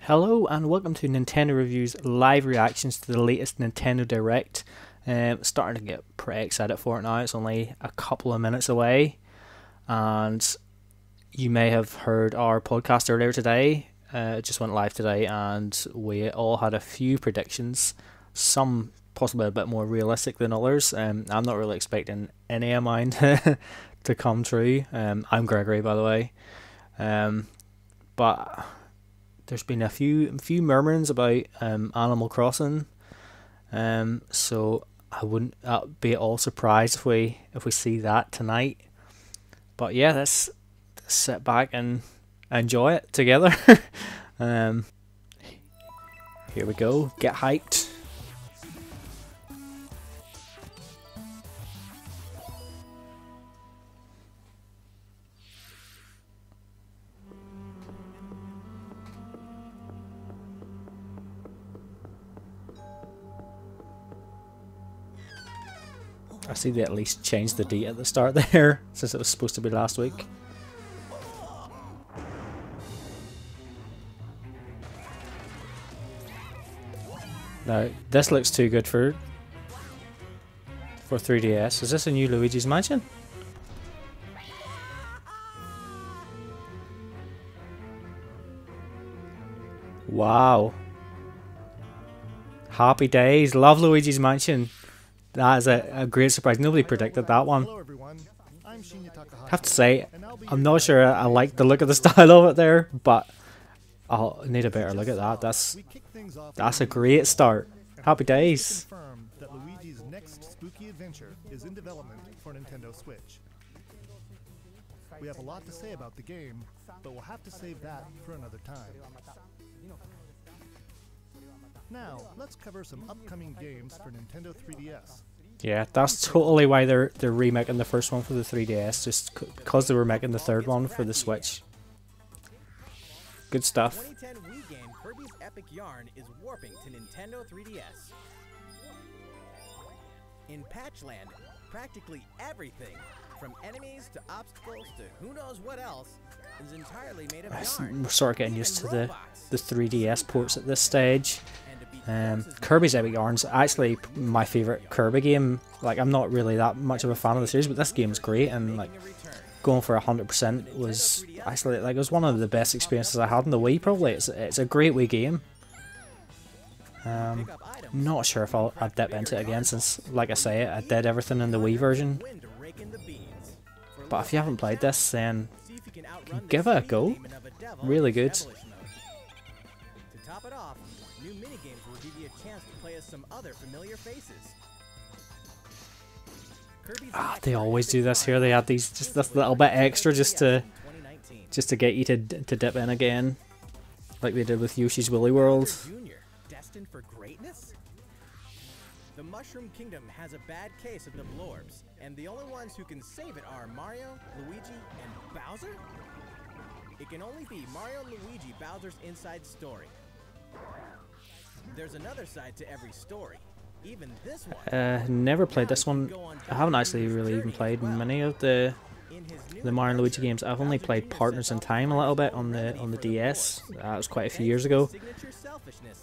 Hello and welcome to Nintendo Review's live reactions to the latest Nintendo Direct. Starting to get pretty excited for it now. It's only a couple of minutes away, and you may have heard our podcast earlier today. It just went live today, and we all had a few predictions. Some possibly a bit more realistic than others. I'm not really expecting any of mine to come true. I'm Gregory, by the way. But there's been a few murmurings about Animal Crossing, so I wouldn't be at all surprised if we see that tonight. But yeah, let's sit back and enjoy it together. Here we go. Get hyped. I see they at least changed the date at the start there, since it was supposed to be last week. Now, this looks too good for 3DS. Is this a new Luigi's Mansion? Wow. Happy days. Love Luigi's Mansion. That is a great surprise. Nobody predicted that one. I have to say, I'm not sure I like the look of the style of it there, but I'll need a better look at that. That's a great start. Happy days. That Luigi's next spooky adventure is in development for Nintendo Switch. We have a lot to say about the game, but we'll have to save that for another time. Now, let's cover some upcoming games for Nintendo 3DS. Yeah, that's totally why they're remaking the first one for the 3DS, just because they were making the third one for the Switch. Good stuff. 2010 Wii game Kirby's Epic Yarn is warping to Nintendo 3DS. In Patchland, practically everything, from enemies to obstacles to who knows what else, is entirely made of yarn. We're sort of getting used to the 3DS ports at this stage. Kirby's Epic Yarn's actually my favourite Kirby game. Like, I'm not really that much of a fan of the series, but this game's great, and like going for 100% was actually like it was one of the best experiences I had in the Wii. Probably it's a great Wii game. Not sure if I'll dip into it again, since like I say, I did everything in the Wii version. But if you haven't played this, then give it a go. Really good. To top it off, new minigames will give you a chance to play as some other familiar faces. They always do this here. They add these just this little bit extra just to get you to dip in again, like they did with Yoshi's Woolly World. Junior, destined for greatness? The Mushroom Kingdom has a bad case of the Blorbs, and the only ones who can save it are Mario, Luigi, and Bowser? It can only be Mario and Luigi Bowser's inside story. There's another side to every story. Even this one. Never played this one. I haven't actually really even played many of the Mario and Luigi games. I've only played Partners in Time a little bit on the DS. That was quite a few years ago,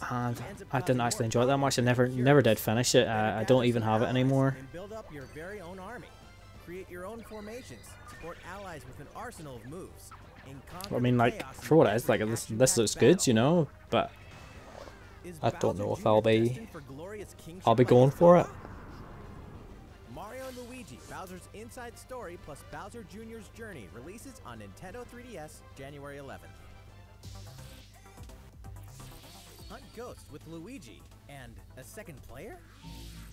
and I didn't actually enjoy it that much. I never did finish it. I don't even have it anymore. Build up your very own army. Create your own formations. Support allies with an arsenal of moves. I mean, like, for what it is, like this looks good, you know, but I don't know if I'll be going for it. Mario and Luigi Bowser's Inside Story plus Bowser Jr.'s Journey releases on Nintendo 3DS January 11th. Hunt ghosts with Luigi and a second player?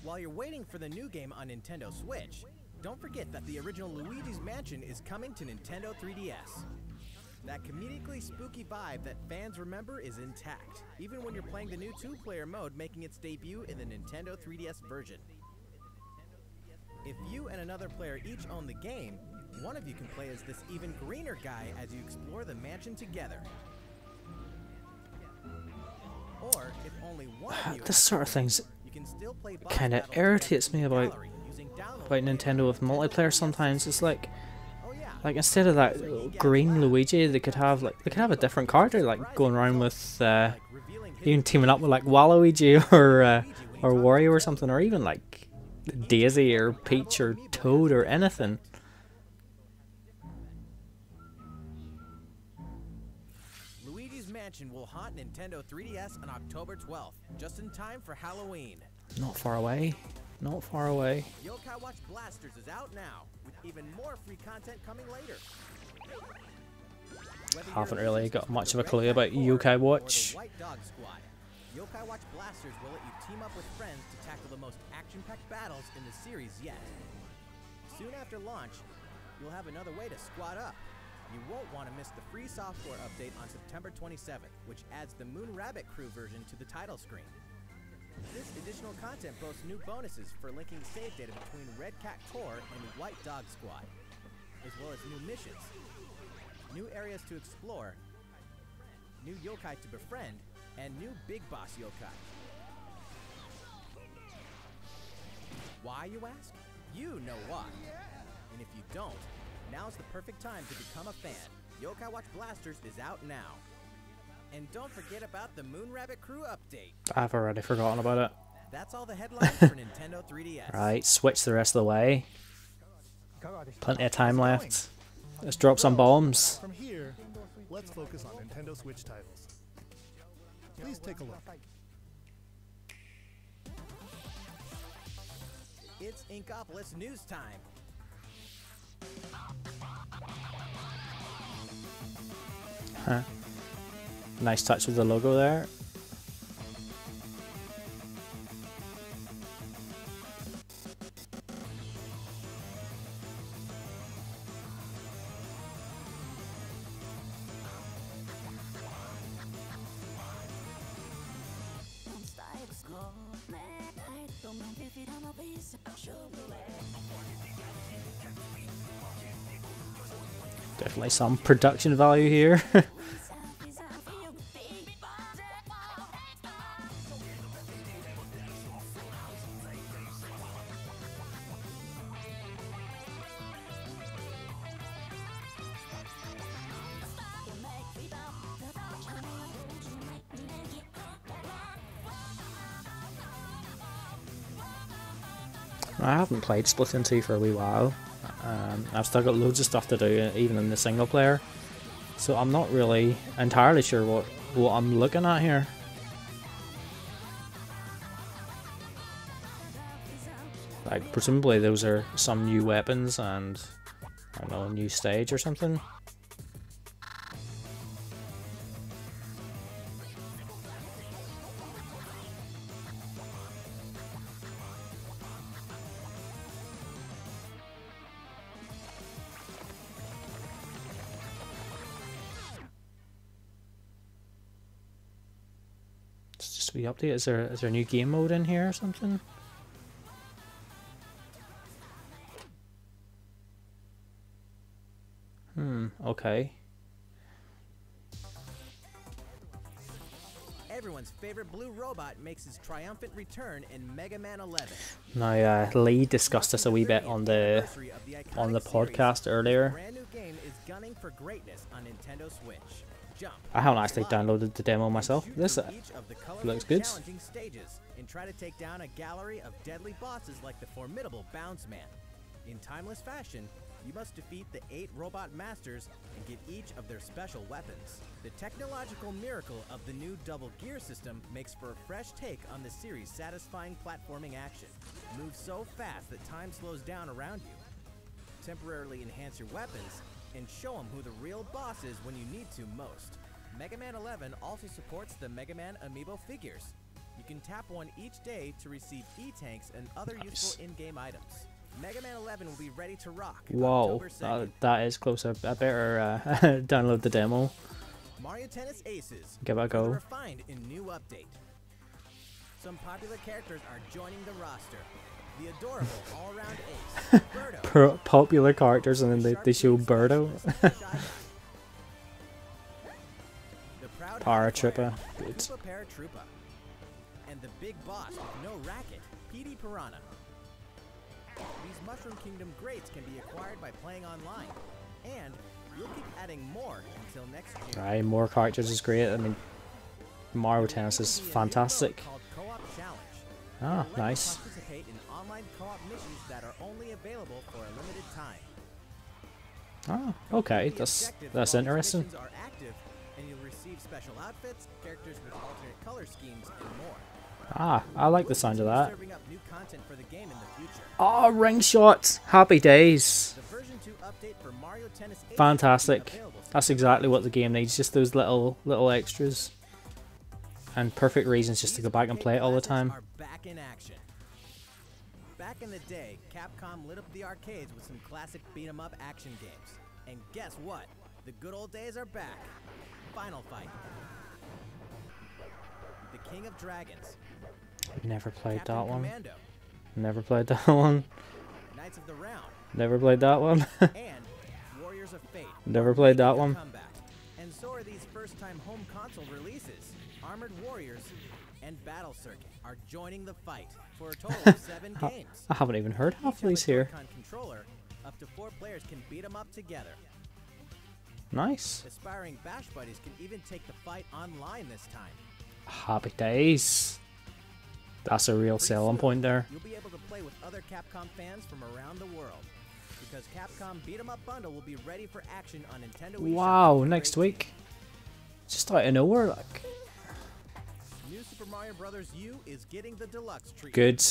While you're waiting for the new game on Nintendo Switch, don't forget that the original Luigi's Mansion is coming to Nintendo 3DS. That comedically spooky vibe that fans remember is intact, even when you're playing the new 2-player mode making its debut in the Nintendo 3DS version. If you and another player each own the game, one of you can play as this even greener guy as you explore the mansion together. Or, if only one of you This sort of thing's you can still play kind of irritates me about Nintendo with multiplayer sometimes. It's like, Like instead of that green Luigi, they could have a different character, like going around with even teaming up with like Waluigi or Wario or something, or even like Daisy or Peach or Toad or anything. Luigi's Mansion will haunt Nintendo 3DS on October 12th, just in time for Halloween. Not far away. Not far away. Yokai Watch Blasters is out now, with even more free content coming later. Haven't really got much of a clue about Yokai Watch. White Dog Squad. Yokai Watch Blasters will let you team up with friends to tackle the most action-packed battles in the series yet. Soon after launch, you'll have another way to squad up. You won't want to miss the free software update on September 27th, which adds the Moon Rabbit Crew version to the title screen. This additional content boasts new bonuses for linking save data between Red Cat Core and White Dog Squad, as well as new missions, new areas to explore, new yokai to befriend, and new Big Boss yokai. Why, you ask? You know why. And if you don't, now's the perfect time to become a fan. Yokai Watch Blasters is out now. And don't forget about the Moon Rabbit Crew update. I've already forgotten about it. That's all the headlines for Nintendo 3DS. Right, switch the rest of the way. Plenty of time left. Let's drop some bombs. From here, let's focus on Nintendo Switch titles. Please take a look. It's Inkopolis news time. Huh. Nice touch with the logo there. Definitely some production value here. I haven't played Splatoon 2 for a wee while. I've still got loads of stuff to do, even in the single player. So I'm not really entirely sure what I'm looking at here. Like, presumably those are some new weapons and, I don't know, a new stage or something. Just to be updated, is there a new game mode in here or something? Okay. Everyone's favorite blue robot makes his triumphant return in Mega Man 11. Now, Lee discussed this a wee bit on the podcast earlier. Brand new game is gunning for greatness on Nintendo Switch. Jump. I haven't actually downloaded the demo myself. This looks good. Challenging stages and try to take down a gallery of deadly bosses like the formidable Bounce Man. In timeless fashion, you must defeat the 8 robot masters and get each of their special weapons. The technological miracle of the new double gear system makes for a fresh take on the series' satisfying platforming action. Move so fast that time slows down around you. Temporarily enhance your weapons and show them who the real boss is when you need to most. Mega Man 11 also supports the Mega Man amiibo figures. You can tap one each day to receive E-tanks and other useful in-game items. Mega Man 11 will be ready to rock. Whoa, that is close. I better download the demo. Mario Tennis Aces. Give it a go. Refined in new update. Some popular characters are joining the roster. The adorable all-around ace, Birdo. Popular characters, and then they show Birdo. Paratroopa. Good. Paratroopa. And the big boss with no racket, PD Piranha. These Mushroom Kingdom greats can be acquired by playing online. And we'll keep adding more until next June. Right, more characters is great. I mean, Mario Tennis is fantastic. Called Co-op Challenge. Ah, Let you nice. Participate in online co-op missions that are only available for a limited time. Ah, okay, The that's objective while these interesting. missions are active, and you'll receive special outfits, characters with alternate color schemes, and more. Ah, I like the sound of that. Serving up new content for the game in the future. Oh, ring shots! Happy days! The version 2 update for Mario Tennis 8 Fantastic. will be available soon. That's exactly what the game needs. Just those little extras, and perfect reasons just to go back and play it all the time. Are back in action. Back in the day, Capcom lit up the arcades with some classic beat-em-up action games. And guess what? The good old days are back. Final Fight. The King of Dragons. Never played Captain that one. Commando. Never played that one. Knights of the Round. Never played that one. And Warriors of Fate. Never played that one. Comeback. And so are these first-time home console releases. Armored Warriors and Battle Circuit are joining the fight for a total of 7 games. I haven't even heard half Each of have a these here. Joy-Con controller. Up to 4 players can beat them up together. Nice. Aspiring Bash Buddies can even take the fight online this time. Happy days. That's a real Pretty selling soon, point there. You'll be able to play with other Capcom fans from around the world. Because Capcom Beat 'em Up Bundle will be ready for action on Nintendo eShop Wow, for next great week. Just out of nowhere, like. deals. New Super Mario Bros. U is getting the deluxe treatment. Good.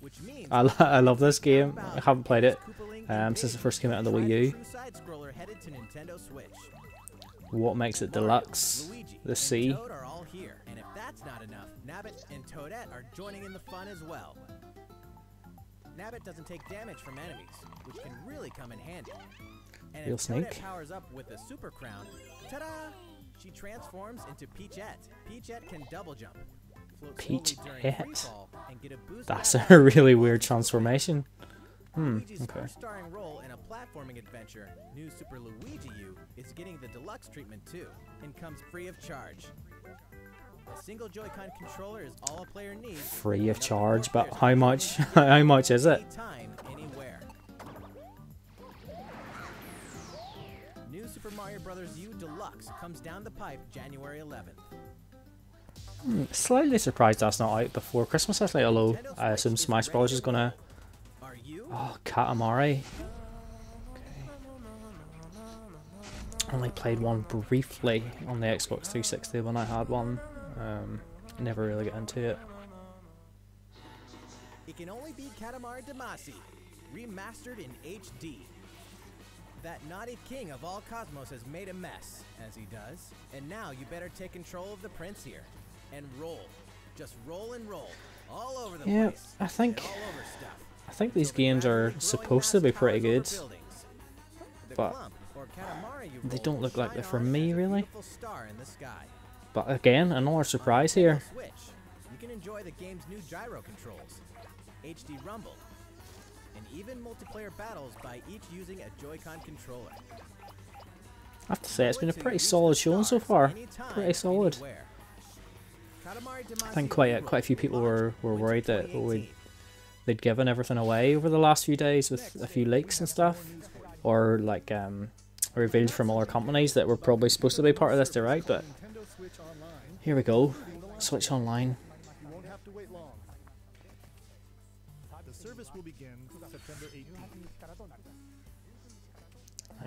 Which means I love this game. I Bowser haven't played and it his Koopaling since it invasion. first came out on the Try Wii the U. true side-scroller headed to Nintendo Switch. What makes it Mario, deluxe? Luigi, The and C. Toad are all here. And if that's not enough, Nabbit and Toadette are joining in the fun as well. Nabbit doesn't take damage from enemies, which can really come in handy. And Real if snake. Toadette powers up with the Super Crown, ta-da! She transforms into Peachette. Peachette can double jump, float slowly during Peachette. freefall, and get a boost. That's of a attack really while weird slowly. transformation. Luigi's Okay. first starring role in a platforming adventure, New Super Luigi U, is getting the deluxe treatment too, and comes free of charge. A single Joy-Con controller is all a player needs. Free of and up to 4 charge, but players how can much? join together How much is it? anytime, anywhere. New Super Mario Bros. U Deluxe comes down the pipe January 11th. Slightly surprised that's not out before Christmas, actually, although I assume Smash Bros is gonna. Are you? Oh, Katamari. Okay. Only played one briefly on the Xbox 360 when I had one. Never really got into it. It can only be Katamari Damacy, remastered in HD. That naughty king of all cosmos has made a mess, as he does, and now you better take control of the prince here. And roll. Just roll and roll. All over the Yeah, place. I think- and all over stuff. I think these Till the games are gradually supposed to growing be mass pretty towers good, over buildings. The but clump, or Katamari you they roll, don't look like shine they're for on me, as a really. beautiful star in the sky. But again, another surprise On here. Nintendo Switch, you can enjoy the game's new gyro controls, HD Rumble, and even multiplayer battles by each using a Joy-Con controller. I have to say, it's been a Go pretty into solid the showing so stars far. anytime, Pretty solid. anywhere. Katamari I think Damacy quite a few people Reroll were launched worried that winter 2018. they'd given everything away over the last few days with a few leaks and stuff, or like revealed from other companies that were probably supposed to be part of this direct. But Nintendo Switch Online. here we go, Switch Online. You won't have to wait long. The service will begin September 18th.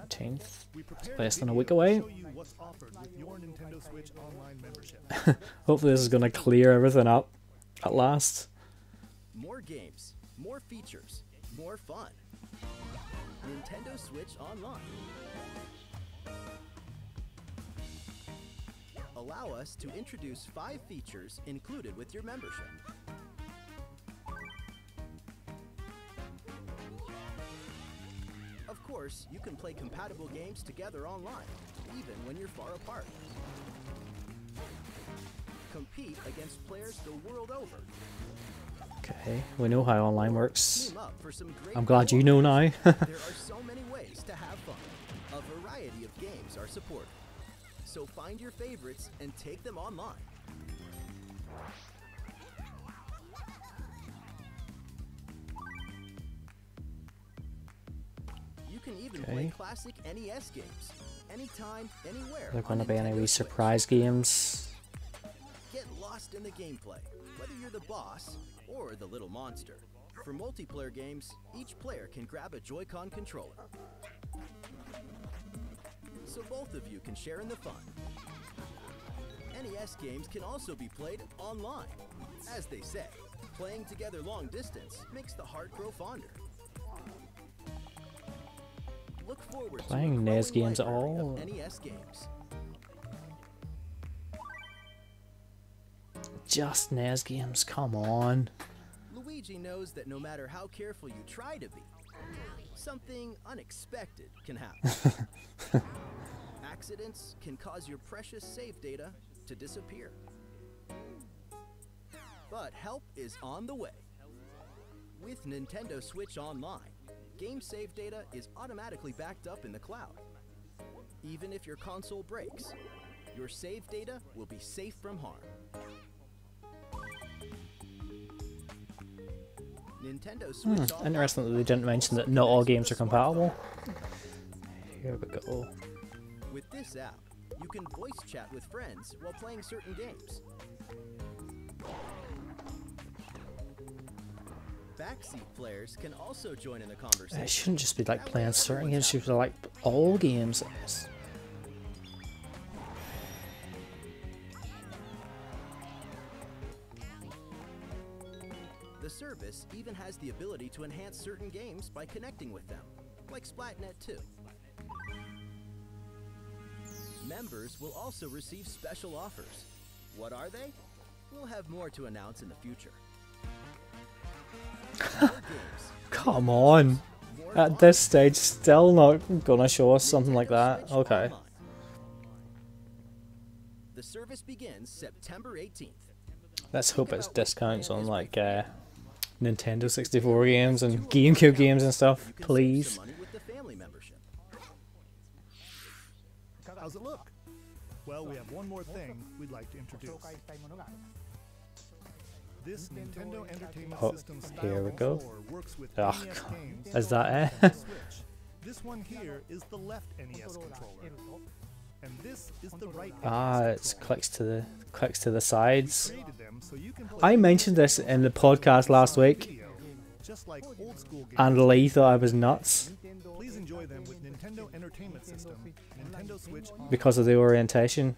19th. We prepared less a than a video week to away. show you what's offered with your Nintendo Switch Online membership. Hopefully, this is gonna clear everything up at last. More games, more features, more fun. Nintendo Switch Online. Allow us to introduce 5 features included with your membership. Of course, you can play compatible games together online, even when you're far apart. Compete against players the world over. Okay, we know how online works. Team up for some great I'm glad you co-op know now. there are so many ways to have fun. A variety of games are supported. So find your favorites and take them online. You can even Okay. play classic NES games, anytime, anywhere. Are there going to on be any Nintendo wee Switch. surprise games? Get lost in the gameplay, whether you're the boss or the little monster. For multiplayer games, each player can grab a Joy-Con controller, so both of you can share in the fun. NES games can also be played online. As they say, playing together long distance makes the heart grow fonder. Look forward Playing to a NES growing games at library all? of NES games. Just NES games, come on. Luigi knows that no matter how careful you try to be, something unexpected can happen. Accidents can cause your precious save data to disappear. But help is on the way. With Nintendo Switch Online, game save data is automatically backed up in the cloud. Even if your console breaks, your save data will be safe from harm. Nintendo Switch Online Interesting that they didn't mention that not all games are compatible. Here we go. With this app, you can voice chat with friends while playing certain games. Backseat players can also join in the conversation. It shouldn't just be like playing certain games, it should be like all games. The service even has the ability to enhance certain games by connecting with them, like Splatnet 2. Members will also receive special offers. What are they? We'll have more to announce in the future. More games, Come on. more At fun. this stage, still not gonna show us something like Nintendo that. Switch Okay. Online. The service begins September 18th. Let's hope it's discounts on like Nintendo 64 games and GameCube games and stuff, You can save please. some money with the family membership. How's it look? Well, we have one more thing we'd like to introduce. This Nintendo Entertainment Oh, System style here we go. controller works with Oh, NES God. games Is that on it? Nintendo Switch. This one here is the left NES controller, and this is the right Ah, NES it's controller. clicks to the sides. Created them so you can play I mentioned this in the podcast last week, video, just like old school games. and Lee thought I was nuts Please enjoy them with Nintendo Entertainment System, Nintendo Switch Online. because of the orientation.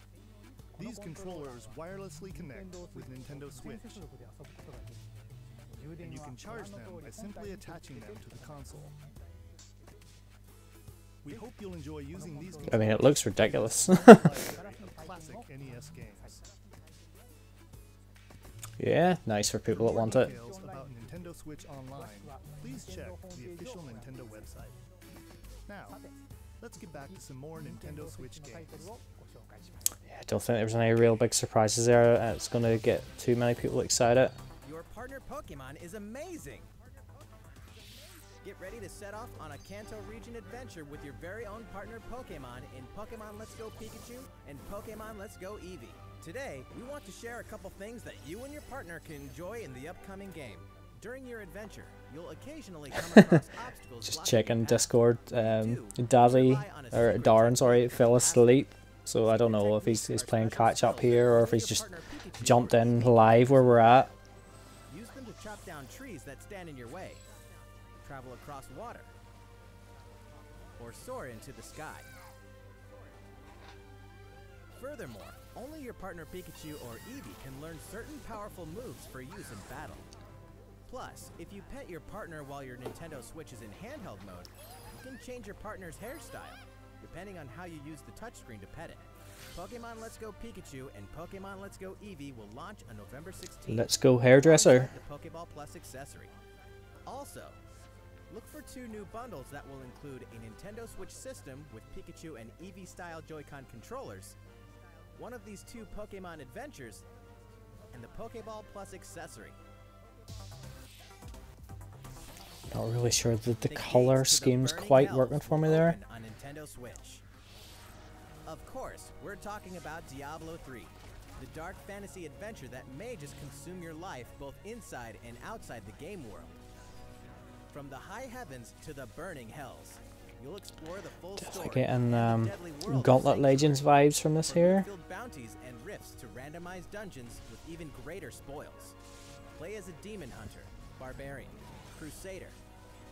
These controllers wirelessly connect with Nintendo Switch, and you can charge them by simply attaching them to the console. We hope you'll enjoy using these I mean, it looks ridiculous. classic NES games. Yeah, nice for people that For more want it. details about Nintendo Switch Online, please check the official Nintendo website. Now, let's get back to some more Nintendo Switch games. Yeah, I don't think there's any real big surprises there. It's going to get too many people excited. Your partner Pokemon is amazing! Get ready to set off on a Kanto region adventure with your very own partner Pokemon in Pokemon Let's Go Pikachu and Pokemon Let's Go Eevee. Today, we want to share a couple things that you and your partner can enjoy in the upcoming game. During your adventure, you'll occasionally come across obstacles Just blocking checking your path. Discord. Daddy, or Darren, sorry, fell asleep. So I don't know if he's playing catch up here or if he's just jumped in live where we're at. Use them to chop down trees that stand in your way, travel across water, or soar into the sky. Furthermore, only your partner Pikachu or Eevee can learn certain powerful moves for use in battle. Plus, if you pet your partner while your Nintendo Switch is in handheld mode, you can change your partner's hairstyle, depending on how you use the touchscreen to pet it. Pokemon Let's Go Pikachu and Pokemon Let's Go Eevee will launch on November 16th. Let's go hairdresser. The Pokeball Plus accessory. Also, look for 2 new bundles that will include a Nintendo Switch system with Pikachu and Eevee style Joy-Con controllers, one of these 2 Pokemon adventures, and the Pokeball Plus accessory. Not really sure that the The color gates to the scheme's Burning quite Hells working for me will there. open on Nintendo Switch. Of course, we're talking about Diablo 3, the dark fantasy adventure that may just consume your life both inside and outside the game world. From the high heavens to the burning hells, You'll explore the full Definitely story getting and the deadly world of Gauntlet Sanctuary, Legends vibes from this for here. revealed bounties and rifts to randomized dungeons with even greater spoils. Play as a demon hunter, barbarian, crusader,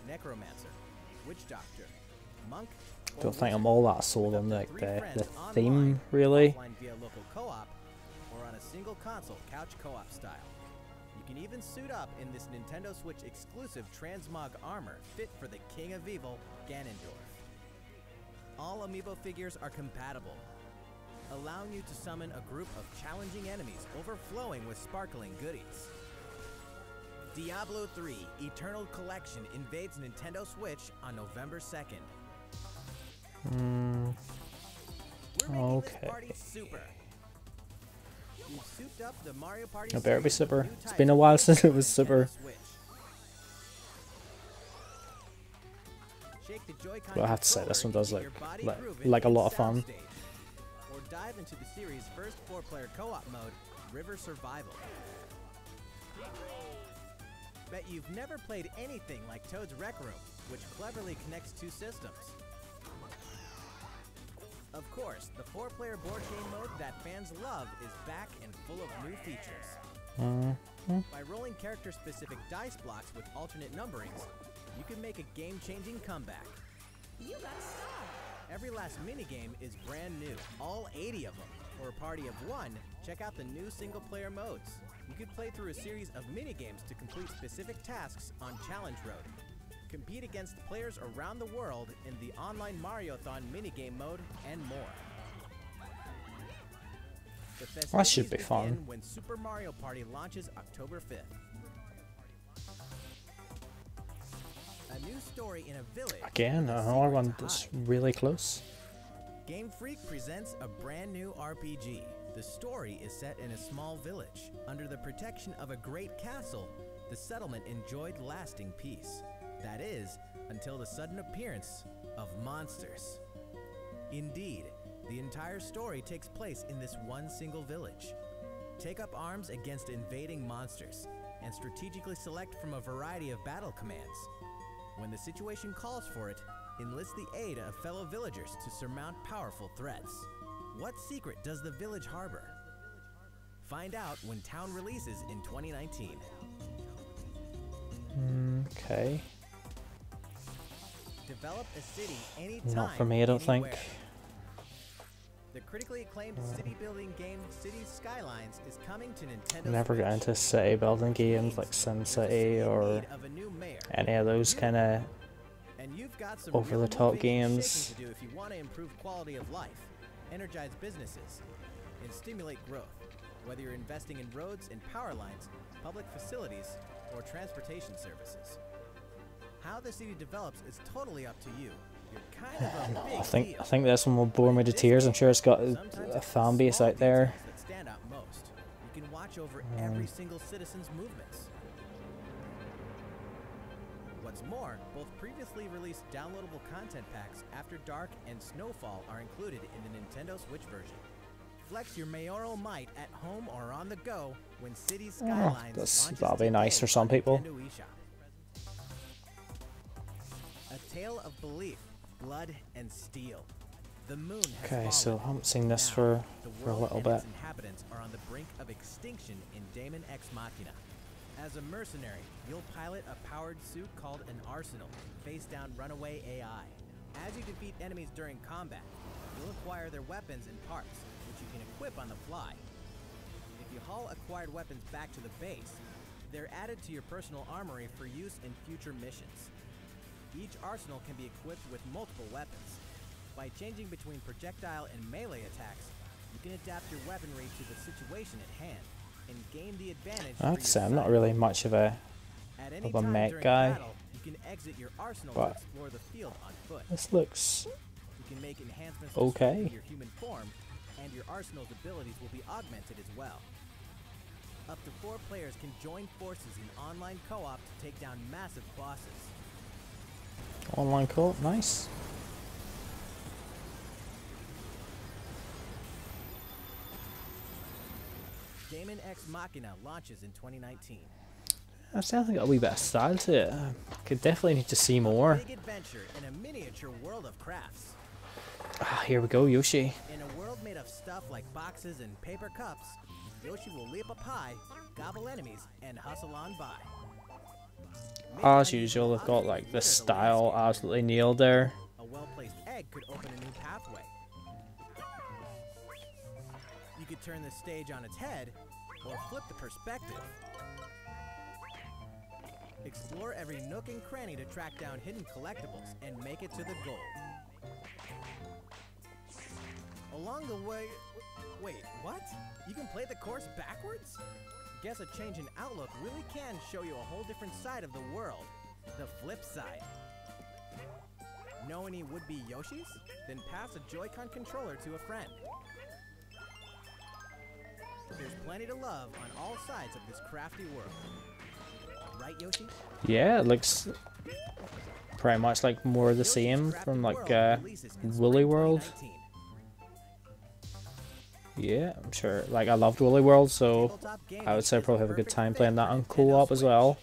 necromancer, witch doctor, monk. or Don't think I'm wizard, all that sold with on up to like 3 the friends theme online, really. offline via local co-op, or on a single console couch co-op style. You can even suit up in this Nintendo Switch exclusive transmog armor fit for the King of Evil, Ganondorf. All amiibo figures are compatible, allowing you to summon a group of challenging enemies overflowing with sparkling goodies. Diablo 3 Eternal Collection invades Nintendo Switch on November 2nd. We're making this Okay. party super. We've souped up the Mario Party It better be series super. with new It's types been a of while games since for it was Nintendo super. Switch. Shake the Joy-Con But I have to say, this one controller does to look get your body like grooving a in lot of fun. Soundstage. Or dive into the series' first 4-player co-op mode, River Survival. Bet you've never played anything like Toad's Rec Room, which cleverly connects 2 systems. Of course, the 4-player board game mode that fans love is back and full of new features. By rolling character-specific dice blocks with alternate numberings, you can make a game-changing comeback. You got a star. Every last minigame is brand new, all 80 of them. For a party of 1, check out the new single-player modes. You could play through a series of minigames to complete specific tasks on Challenge Road. Compete against players around the world in the online Mariothon minigame mode and more. The That should festivities be fun. begin when Super Mario Party launches October 5th. A new story in a village. Again, with a another secret one to that's hide. really close. Game Freak presents a brand new RPG. The story is set in a small village. Under the protection of a great castle, the settlement enjoyed lasting peace. That is, until the sudden appearance of monsters. Indeed, the entire story takes place in this one single village. Take up arms against invading monsters, and strategically select from a variety of battle commands. When the situation calls for it, enlist the aid of fellow villagers to surmount powerful threats. What secret does the village harbor? Find out when Town releases in 2019. Okay. Develop a city anytime. Not for me, I don't think. anywhere. The critically acclaimed city building game Cities Skylines is coming to Nintendo Never Switch. got into city building games like SimCity or Of a new mayor. any of those kind of And you've got some over real the top moving and games. shaking to do if you want to improve quality of life, energize businesses, and stimulate growth. Whether you're investing in roads and power lines, public facilities, or transportation services. How the city develops is totally up to you. You're kind of a big I deal. think this one will bore me to tears. I'm sure it's got Sometimes a it's fan the base small out there. details that stand out most. You can watch over every single citizen's movements. What's more, both previously released downloadable content packs After Dark and Snowfall are included in the Nintendo Switch version. Flex your mayoral might at home or on the go when Cities Skylines launches that'll be nice today for some on people. Nintendo eShop. A Tale of Belief, Blood and Steel. The moon has Okay, fallen. so I haven't seen this Now, for the a world little and bit. its inhabitants are on the brink of extinction in Daemon X Machina. As a mercenary, you'll pilot a powered suit called an Arsenal, face down runaway AI. As you defeat enemies during combat, you'll acquire their weapons and parts, which you can equip on the fly. If you haul acquired weapons back to the base, they're added to your personal armory for use in future missions. Each arsenal can be equipped with multiple weapons. By changing between projectile and melee attacks, you can adapt your weaponry to the situation at hand and gain the advantage. I have for to say, your I'm not side. really much of a At any of a time mech during guy, battle, you can exit your arsenal but to explore the field on foot. this looks You can make enhancements okay. to your human form, and your arsenal's abilities will be augmented as well. Up to 4 players can join forces in online co-op to take down massive bosses. online co-op. Nice. Daemon X Machina launches in 2019. I've definitely got a wee bit of style to it. Could definitely need to see more. Big adventure in a miniature world of crafts. Ah, here we go, Yoshi. In a world made of stuff like boxes and paper cups, Yoshi will leap up high, gobble enemies, and hustle on by. As usual, they've got like the style absolutely nailed there. A well-placed egg could open a new pathway. You could turn the stage on its head, or flip the perspective. Explore every nook and cranny to track down hidden collectibles and make it to the goal. Along the way... Wait, what? You can play the course backwards? Guess a change in outlook really can show you a whole different side of the world. The flip side. Know any would-be Yoshis? Then pass a Joy-Con controller to a friend. There's plenty to love on all sides of this crafty world. Right, Yoshi? Yeah, it looks pretty much like more of the same from like Woolly World. Yeah, I'm sure. Like, I loved Woolly World, so I would say I'd probably have a good time playing that on co-op as well.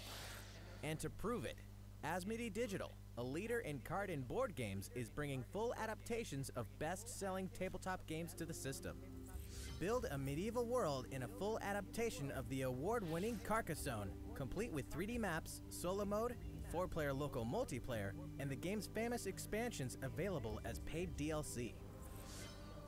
And to prove it, Asmodee Digital, a leader in card and board games, is bringing full adaptations of best-selling tabletop games to the system. Build a medieval world in a full adaptation of the award-winning Carcassonne, complete with 3D maps, solo mode, 4-player local multiplayer, and the game's famous expansions available as paid DLC.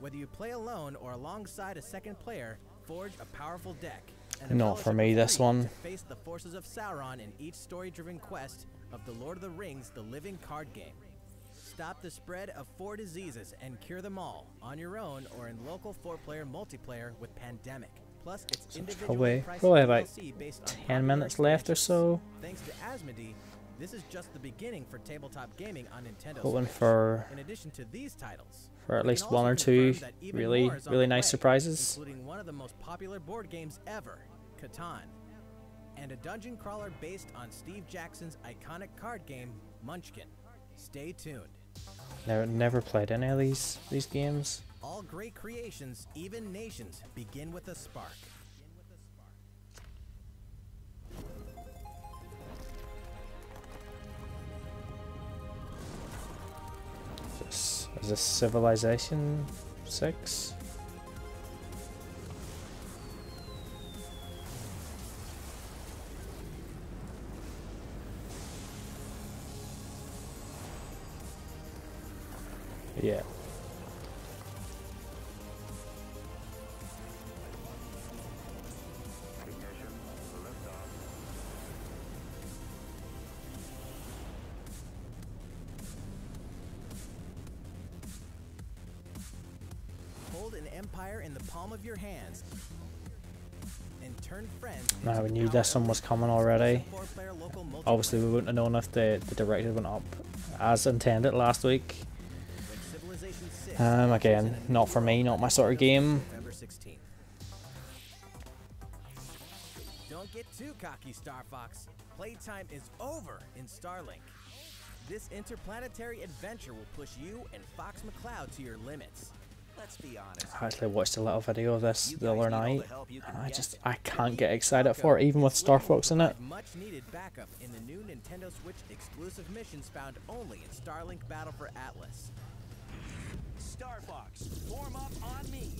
Whether you play alone or alongside a second player, forge a powerful deck. And Not for me, this one. to face the forces of Sauron in each story-driven quest of The Lord of the Rings: The Living Card Game. Stop the spread of 4 diseases and cure them all on your own or in local 4-player multiplayer with Pandemic. Plus, it's individually priced probably about DLC based on 10 popular minutes left or expansions. so. Thanks to Asmodee, this is just the beginning for tabletop gaming on Nintendo Hoping Switch. for In addition to these titles, at we least can one also or two confirm that even really more is on really the nice way, surprises. including one of the most popular board games ever, Catan, and a dungeon crawler based on Steve Jackson's iconic card game, Munchkin. Stay tuned. Never played any of these games. All great creations, even nations, begin with a spark. Is this Civilization 6? Yeah. Hold an empire in the palm of your hands and turn friends. Now we into knew this one was coming already. four-player local multiplayer. Obviously we wouldn't have known if the directive went up as intended last week. When Civilization 6 Again, not for me, not my sort of game. November 16th. Don't get too cocky, Star Fox. Playtime is over in Starlink. This interplanetary adventure will push you and Fox McCloud to your limits. Let's be honest. I actually watched a little video of this You the guys other need all night. the help you can And get. I can't get excited for it, even with Star Fox in it. Much needed backup in the new Nintendo Switch exclusive missions found only in Starlink Battle for Atlas. Star Fox, form up on me.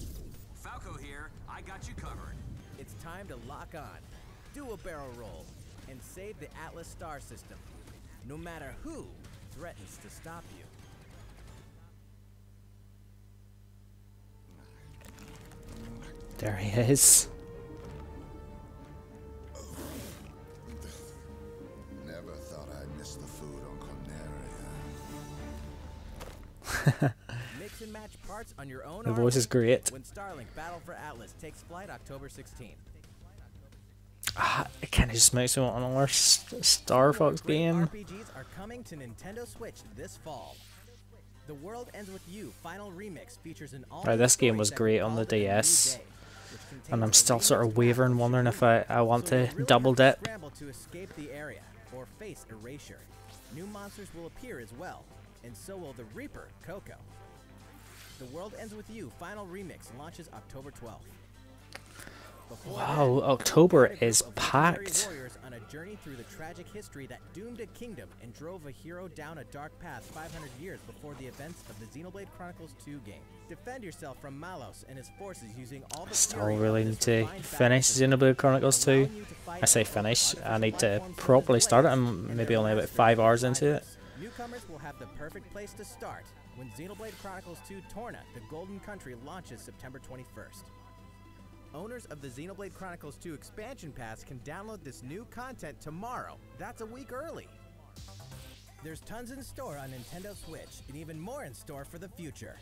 Falco here, I got you covered. It's time to lock on, do a barrel roll, and save the Atlas star system. No matter who threatens to stop you. There he is. Never thought I'd miss the food on Corneria. Mix and match parts on your own The voice is great. when Starlink Battle for Atlas takes flight October 16th. It kind of just makes me want another Star Fox Great game. RPGs are coming to Nintendo Switch this fall. The World Ends With You Final Remix features an all Right, this game was great on the DS, and I'm still sort of wavering, wondering if I want to double dip. Scramble to escape the area or face erasure. New monsters will appear as well, and so will the Reaper, Coco. The World Ends With You Final Remix launches October 12th. Wow, October is Warriors packed. on a journey through the tragic history that doomed a kingdom and drove a hero down a dark path 500 years before the events of the Xenoblade Chronicles 2 game. Defend yourself from Malos and his forces using all the Still fury of really this need to refined finish battle system, Xenoblade Chronicles 2. allowing you to fight I say at a finish, level I need to platforms properly with start it. players I'm and maybe their only about mastery 5 of hours into it. Newcomers will have the perfect place to start when Xenoblade Chronicles 2 Torna, the Golden Country, launches September 21st. Owners of the Xenoblade Chronicles 2 expansion pass can download this new content tomorrow. That's a week early. There's tons in store on Nintendo Switch, and even more in store for the future.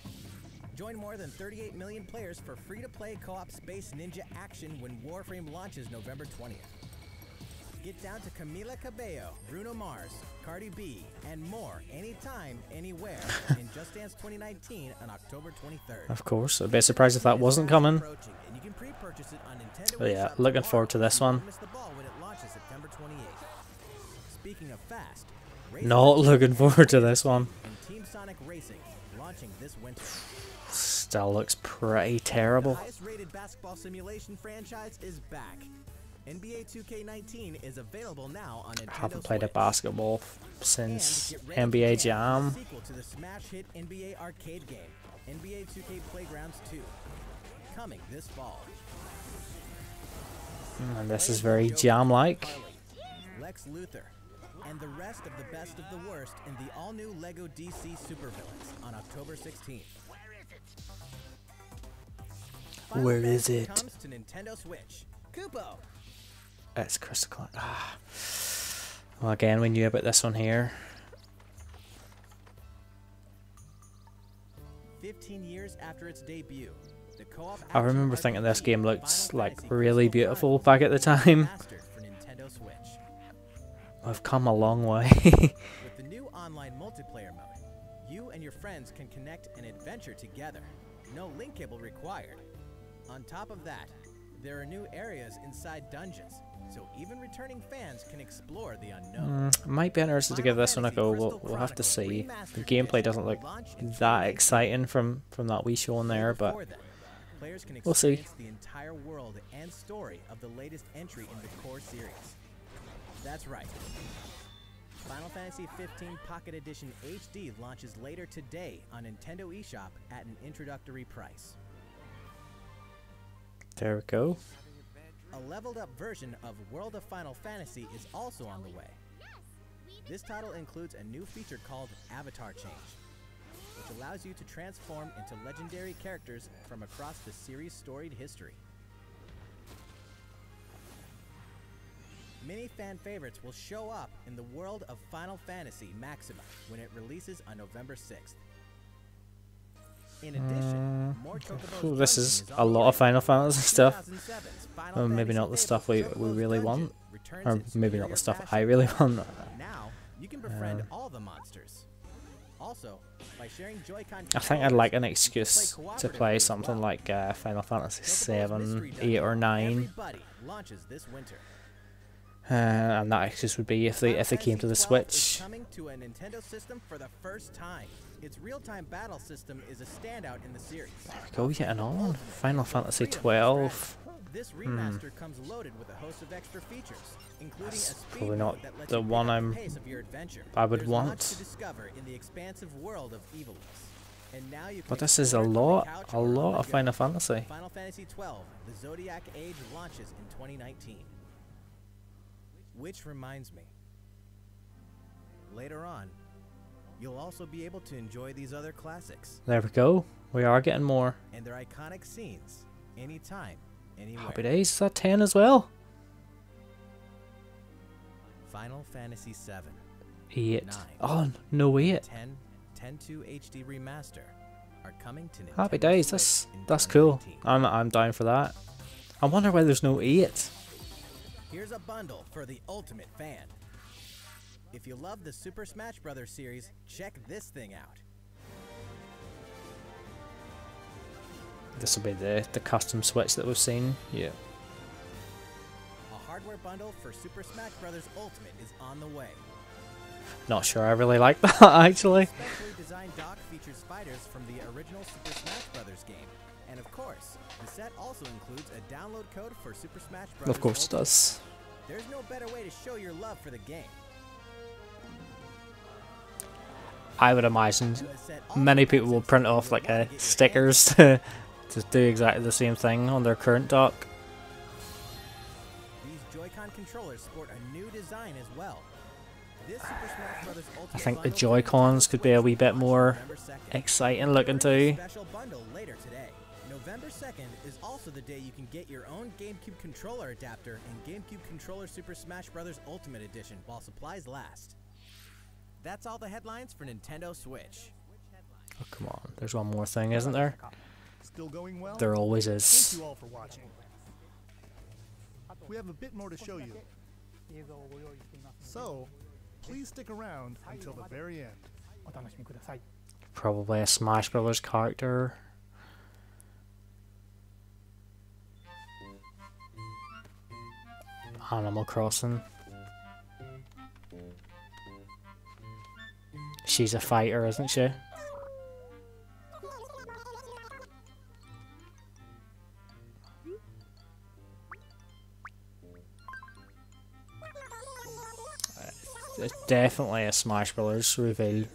Join more than 38 million players for free-to-play co-op Space Ninja action when Warframe launches November 20th. Get down to Camila Cabello, Bruno Mars, Cardi B, and more anytime, anywhere in Just Dance 2019 on October 23rd. Of course, I'd be surprised if that wasn't coming. Approaching, and you can pre-purchase it on Nintendo But yeah, eShop looking tomorrow, forward to this so you one. won't miss the ball when it launches September 28th. Speaking of fast, Not looking forward to this one. and Team Sonic Racing launching this winter. Still looks pretty The terrible. highest-rated basketball simulation franchise is back. NBA 2K19 is available now on Nintendo I haven't played a Switch. basketball And since get ready to NBA dance Jam. with the sequel to the smash hit NBA arcade game, NBA 2K Playgrounds 2, coming this fall. And this is Play very Joker, Jam-like. Harley, Lex Luthor, and the rest of the best of the worst in the all-new LEGO DC Supervillains on October 16th. Final Where is Fantasy it? Comes to Nintendo Switch. Kupo. It's Crystal Clan. Well, again, we knew about this one here. 15 years after its debut, the co-op I remember action thinking this RPG game Final looked like Fantasy really Crystal beautiful Chronicles back at the time. remastered for Nintendo Switch. We've come a long way. With the new online multiplayer mode, you and your friends can connect and adventure together. No link cable required. On top of that, there are new areas inside dungeons, so even returning fans can explore the unknown. Might be interested to give this one a go. We'll have to see. The gameplay doesn't look that exciting from that wee show in there, but Before then, players can we'll see. experience the entire world and story of the latest entry in the core series. That's right. Final Fantasy XV Pocket Edition HD launches later today on Nintendo eShop at an introductory price. there we go. A leveled up version of World of Final Fantasy is also on the way. This title includes a new feature called Avatar Change, which allows you to transform into legendary characters from across the series' storied history. Many fan favorites will show up in the world of Final Fantasy Maxima when it releases on November 6th. In addition, more Chocobo's This Dungeon is on a the lot way. of Final Fantasy stuff. 2007's Final Well, maybe Fantasy not the Fables stuff we Chocobo's really want. Dungeon returns Or in maybe not superior the stuff fashion. I really want. Now, you can befriend all the monsters. Also, by sharing Joy-Con I think I'd like an controllers, you can excuse to cooperatively play as something well. like Final Fantasy Chocobo's 7, Mystery 8 or Dungeon, 9. Everybody launches this winter. And that excuse would be if they came to the Final Fantasy Switch. XII is coming to a Nintendo system for the first time. Its real-time battle system is a standout in the series. Go getting on. Final Fantasy 12. This remaster comes loaded with a host of extra features, including a That's speed probably not mode that lets the you pick one up I'm- the pace of your adventure. I would There's want. much to discover in the expansive world of Evilus. And now you can But this is a explore from the lot, couch a or on lot the of go. Final Fantasy. Final Fantasy XII: The Zodiac Age launches in 2019. Which reminds me, later on, you'll also be able to enjoy these other classics There we go. We are getting more. and their iconic scenes anytime, anywhere. Happy Days, is that 10 as well? Final Fantasy VII, 8. 9. Oh, no 8. 10, 10.2 HD Remaster are coming to Nintendo Happy Days, Switch that's in cool. 2019. I'm down for that. I wonder why there's no 8. Here's a bundle for the ultimate fan. If you love the Super Smash Bros. Series, check this thing out. This will be the custom Switch that we've seen. Yeah. A hardware bundle for Super Smash Bros. Ultimate is on the way. Not sure I really like that actually. Specially designed dock features fighters from the original Super Smash Bros. game And of course, the set also includes a download code for Super Smash Bros. Of course it Ultimate. does. There's no better way to show your love for the game. I would imagine The set also many people comes will in print something off you'll like wanna get your stickers hands to do exactly the same thing on their current dock. on. These Joy-Con controllers sport a new design as well. This Super Smash Bros. Ultimate I think the bundle for Joy-Cons Nintendo could be a Switch wee bit launches more November 2nd. exciting looking There is a too. special bundle later today. November 2nd is also the day you can get your own GameCube controller adapter in GameCube Controller Super Smash Bros. Ultimate Edition while supplies last. That's all the headlines for Nintendo Switch. Oh, come on, there's one more thing, isn't there? Still going well? There always Thank is. you all for watching. We have a bit more to show you. So, please stick around until the very end. Probably a Smash Brothers character. Animal Crossing. She's a fighter, isn't she? It's definitely a Smash Brothers reveal.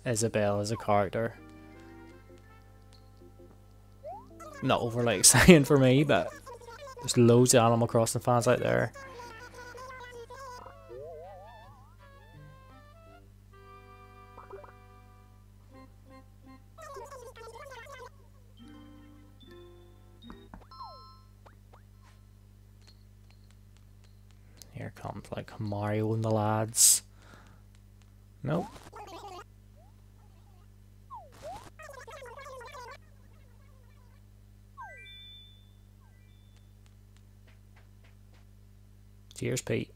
Isabelle as a character. Not overly exciting for me, but there's loads of Animal Crossing fans out there. Here comes like Mario and the lads. Nope. Cheers, Pete.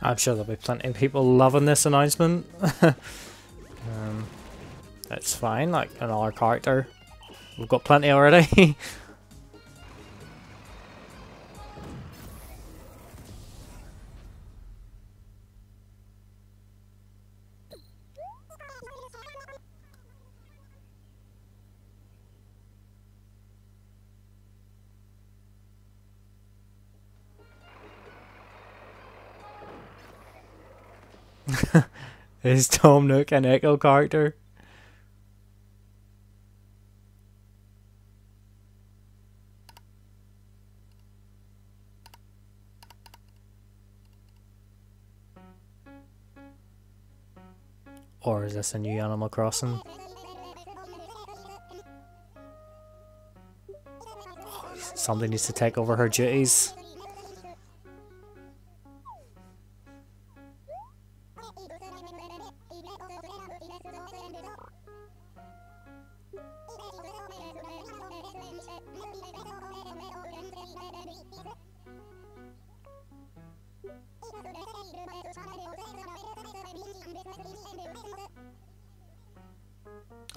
I'm sure there'll be plenty of people loving this announcement. It's fine, like another character. We've got plenty already. Is Tom Nook an Echo character? Or is this a new Animal Crossing? Somebody needs to take over her duties.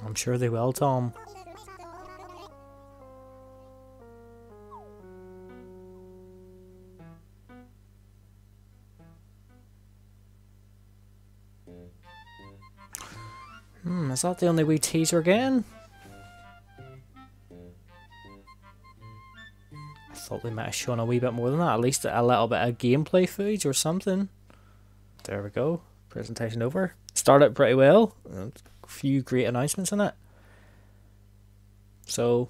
I'm sure they will, Tom. Is that the only wee teaser again? I thought they might have shown a wee bit more than that, at least a little bit of gameplay footage or something. There we go, presentation over. Started pretty well, a few great announcements in it. So,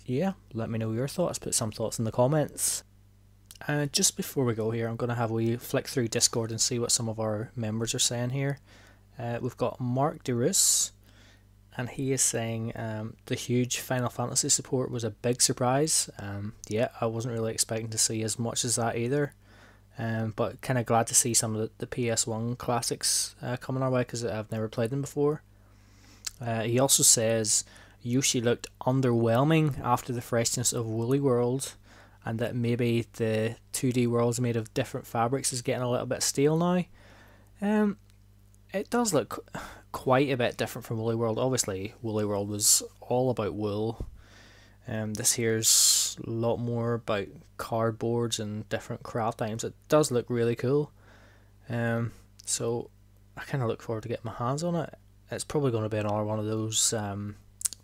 yeah, let me know your thoughts, put some thoughts in the comments. Just before we go here, I'm going to have a wee flick through Discord and see what some of our members are saying here. We've got Mark DeRus, and he is saying the huge Final Fantasy support was a big surprise. Yeah, I wasn't really expecting to see as much as that either. But kind of glad to see some of the PS1 classics coming our way because I've never played them before. He also says Yoshi looked underwhelming after the freshness of Woolly World, and that maybe the 2D worlds made of different fabrics is getting a little bit stale now. It does look quite a bit different from Woolly World. Obviously, Woolly World was all about wool. This here's a lot more about cardboards and different craft items. It does look really cool. So I kind of look forward to getting my hands on it. It's probably going to be another one of those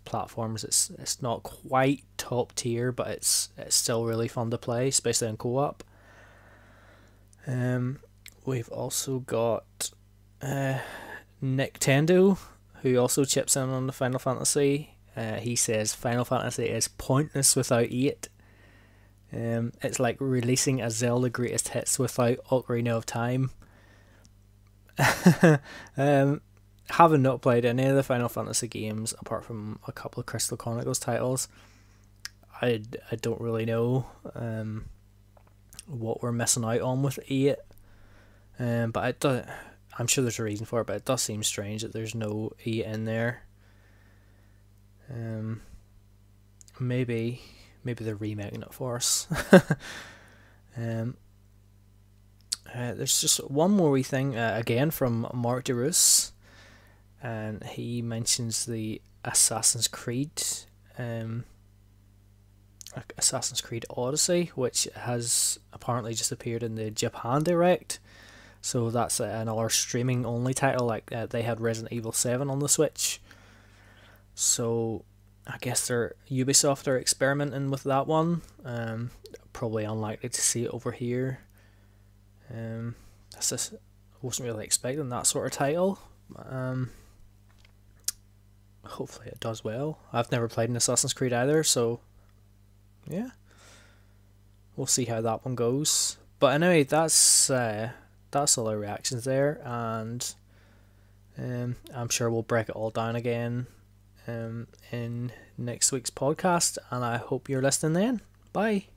platforms. It's not quite top tier, but it's still really fun to play, especially in co-op. We've also got Nintendo, who also chips in on the Final Fantasy. He says Final Fantasy is pointless without 8. It's like releasing a Zelda Greatest Hits without Ocarina of Time. Having not played any of the Final Fantasy games apart from a couple of Crystal Chronicles titles, I don't really know what we're missing out on with 8. But I'm sure there's a reason for it, but it does seem strange that there's no 8 in there. Maybe they're remaking it for us. There's just one more wee thing, again from Mark DeRoos, and he mentions the Assassin's Creed Odyssey, which has apparently just appeared in the Japan Direct. So that's another streaming only title, like they had Resident Evil 7 on the Switch. So I guess Ubisoft are experimenting with that one. Probably unlikely to see it over here. I wasn't really expecting that sort of title. Hopefully it does well. I've never played an Assassin's Creed either, so yeah, we'll see how that one goes. But anyway, that's all our reactions there, and I'm sure we'll break it all down again in next week's podcast, and I hope you're listening then. Bye.